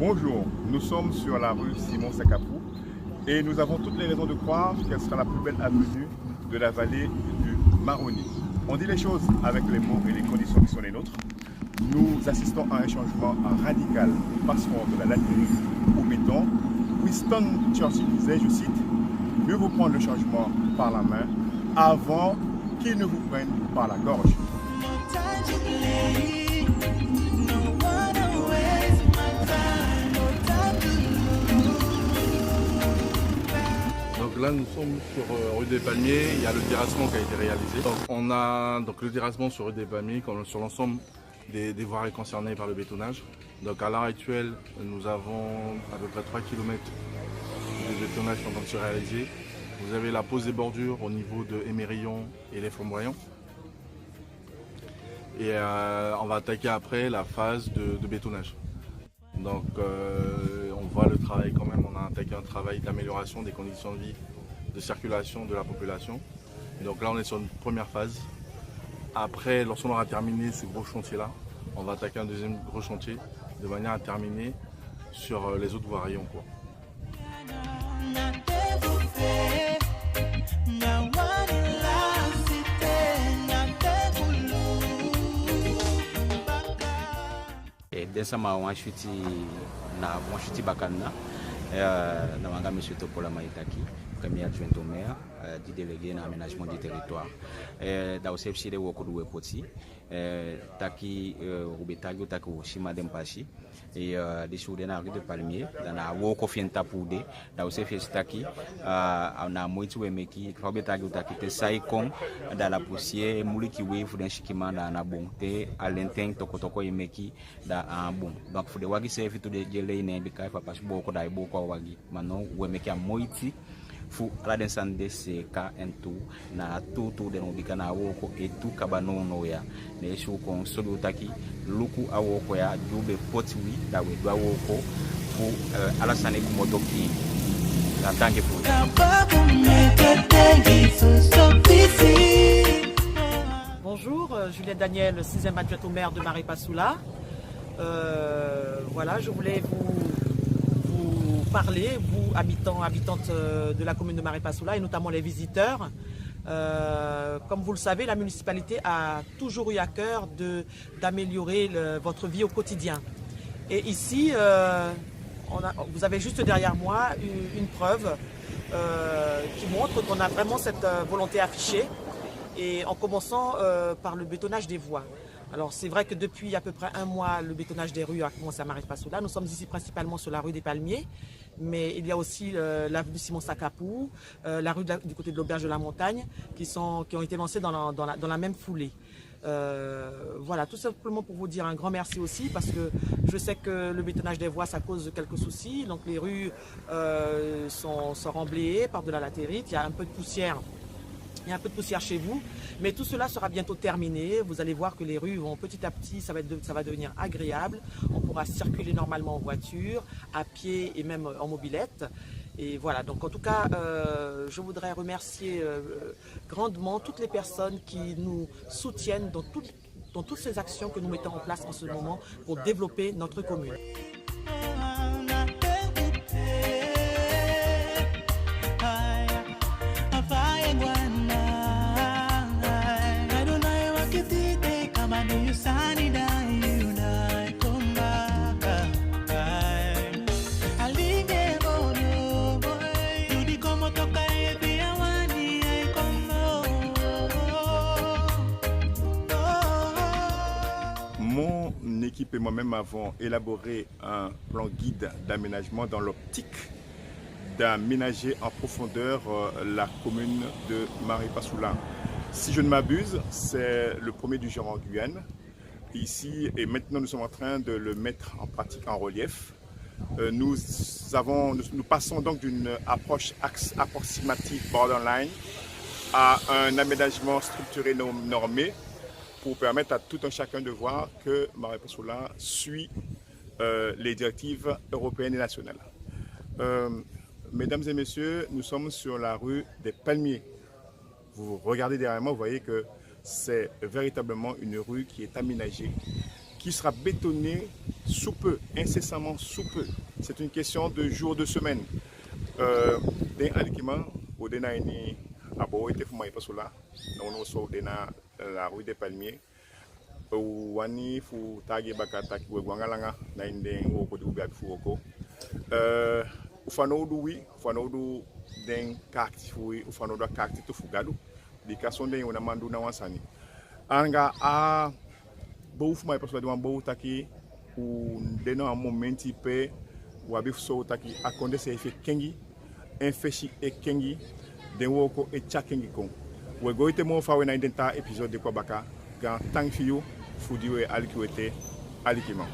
Bonjour, nous sommes sur la rue Simon Sakapou et nous avons toutes les raisons de croire qu'elle sera la plus belle avenue de la vallée du Maroni. On dit les choses avec les mots et les conditions qui sont les nôtres. Nous assistons à un changement radical. Nous passerons de la latérite au béton. Winston Churchill disait, je cite, « Mieux vaut prendre le changement par la main avant qu'il ne vous prenne par la gorge. » Donc là nous sommes sur rue des Palmiers, il y a le terrassement qui a été réalisé. Donc on a le terrassement sur rue des Palmiers comme sur l'ensemble des voiries concernées par le bétonnage. Donc à l'heure actuelle nous avons à peu près 3 km de bétonnage qui sont en train de se réaliser. Vous avez la pose des bordures au niveau de Émerillon et les Flamboyants. Et on va attaquer après la phase de bétonnage. Donc on voit le travail quand même, on a attaqué un travail d'amélioration des conditions de vie, de circulation de la population. Donc là on est sur une première phase. Après, lorsqu'on aura terminé ce gros chantier là, on va attaquer un deuxième gros chantier de manière à terminer sur les autres voiries en cours. Desama wanshuti na wanshuti bakana na wanga monsieur Topola Maitaki premier adjoint au maire du délégué na aménagement du territoire da osepshire wokudu poti taki rubetagi taki shima dempashi et des choses dans la rue de Palmier dans la woko fienta poude da osepshire taki na moitu wemeki rubetagi taki te saikon dans la poussière muliki wefu dans shikimanda na bonte alenten tokotoko yemeki da bon donc faut de wagi servi to de jele ne bika papa boko da boko wagi mano wemeki a moiti fu ala den sande se ka entu na tutu de nobika na woko e tu kabano no ya ne shu kon solo taki luku awoko ya jube potwi da we do woko fu ala sane ku motoki la tanke fu. Bonjour, Juliette Daniel, 6e adjointe au maire de Maripasoula. Voilà, je voulais vous parler, vous habitantes de la commune de Maripasoula et notamment les visiteurs. Comme vous le savez, la municipalité a toujours eu à cœur d'améliorer votre vie au quotidien. Et ici, vous avez juste derrière moi une preuve qui montre qu'on a vraiment cette volonté affichée, et en commençant par le bétonnage des voies. Alors c'est vrai que depuis à peu près un mois, le bétonnage des rues a commencé à Maripasoula. Nous sommes ici principalement sur la rue des Palmiers, mais il y a aussi l'avenue Simon Sakapou, la rue du côté de l'auberge de la Montagne, qui ont été lancées dans la même foulée. Voilà, tout simplement pour vous dire un grand merci aussi, parce que je sais que le bétonnage des voies, ça cause quelques soucis. Donc les rues sont remblayées par de la latérite, il y a un peu de poussière. Il y a un peu de poussière chez vous, mais tout cela sera bientôt terminé. Vous allez voir que les rues vont petit à petit, ça va devenir agréable. On pourra circuler normalement en voiture, à pied et même en mobilette. Et voilà, donc en tout cas, je voudrais remercier grandement toutes les personnes qui nous soutiennent dans toutes ces actions que nous mettons en place en ce moment pour développer notre commune. Mon équipe et moi-même avons élaboré un plan guide d'aménagement dans l'optique d'aménager en profondeur la commune de Maripasoula. Si je ne m'abuse, c'est le premier du genre en Guyane. Ici, et maintenant nous sommes en train de le mettre en pratique en relief. Nous passons donc d'une approche approximative borderline à un aménagement structuré normé pour permettre à tout un chacun de voir que Maripasoula suit les directives européennes et nationales. Mesdames et messieurs, nous sommes sur la rue des Palmiers. Vous regardez derrière moi, vous voyez que c'est véritablement une rue qui est aménagée, qui sera bétonnée sous peu, incessamment sous peu. C'est une question de jours, de semaines. D'un alikiment, au dena ini abo ete fuma ipasola, on so dena la rue des Palmiers. Wani fu tagi bakata ki wangalanga na inde ngoko di ubi abifuoko. Ufano du den kakti fui ufano da kakti to fugado. Bika sonde una mandu na wansani. Anga a bo fuma ipasola di wambo taki u dena un momenti pe wabi so taki akonde se efe kengi enfeshi e kengi den woko e chakengi kon. We go ite mo fa we na indenta episode de kwa baka gan tang fiyo fudiwe alikiwete alikima.